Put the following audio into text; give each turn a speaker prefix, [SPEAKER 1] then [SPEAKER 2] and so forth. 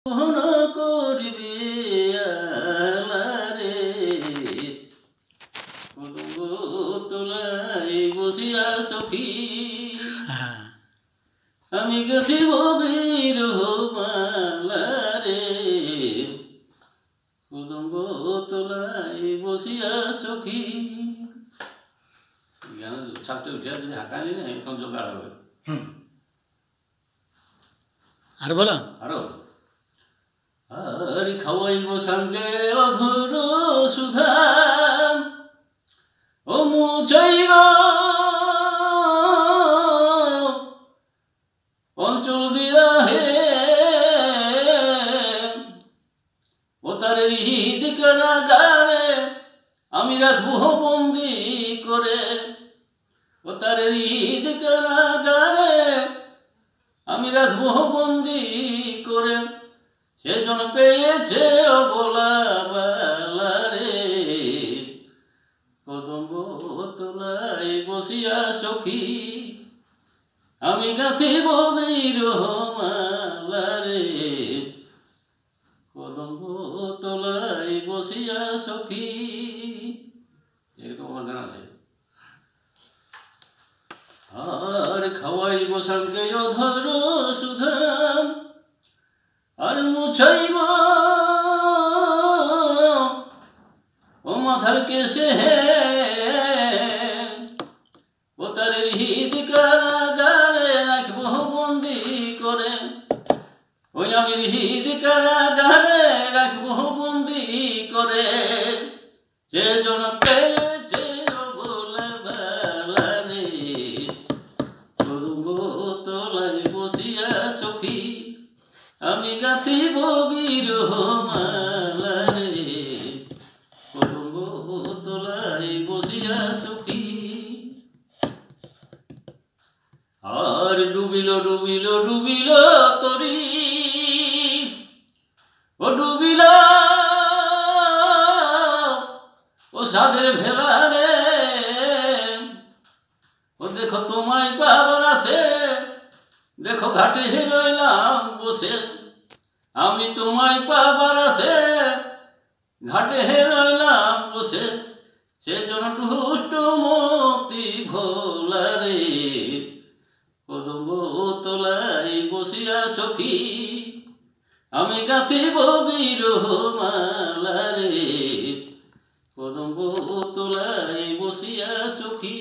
[SPEAKER 1] মোহন করিবে আলারে কদম্ব তলায় বসিয়া সখী আমি গাথিব বিরহ মালারে কদম্ব তলায় বসিয়া সখী। ছাত্র উঠে যদি হাঁকা নিলে এখন জোগাড় হবে।
[SPEAKER 2] আর বলো
[SPEAKER 1] আরো আর খাওয়াইব সঙ্গে অধুর সুধা ও মুছাইব অঞ্চল দিয়া হে ও তার হৃদ কারাগারে আমি রাখবো বন্দি করে। ও তার হৃদ কারাগারে আমি রাখবো বন্দি করে। সেজন পেয়েছে অবলা বালারে কদম্ব তলায় বসিয়া সখী আমি গাথিব বিরহ মালারে কদম্ব তলায় বসিয়া সখী। এরকম আমার গান আছে। আর খাওয়াইব সঙ্গে অধর সুধা আর মুছাইব ও মাথার কেশে ও তার হৃদ কারাগারে রাখব বন্দি করে। ওই আমি হৃদ কারাগারে রাখব বন্দি করে। যে জন পেয়েছে বলে বালারে কদম্ব তলায় বসিয়া সখী আমি গাথিব বিরহ মালারে কদম্ব তলায় বসিয়া সখী। আর ডুবিল ডুবিল ডুবিল তরি ও ডুবিল ও সাদের ভেলা রে ও দেখো তোমায় পাবার আসে দেখো ঘাটে রইলাম বসে। আমি তোমায় পাবার আসে ঘাটে রইলাম বসে। সেজন দুষ্ট মতি ভোলারে কদম্ব তলায় বসিয়া সখী আমি গাথিব বিরহ মালারে কদম্ব তলায় বসিয়া সখী।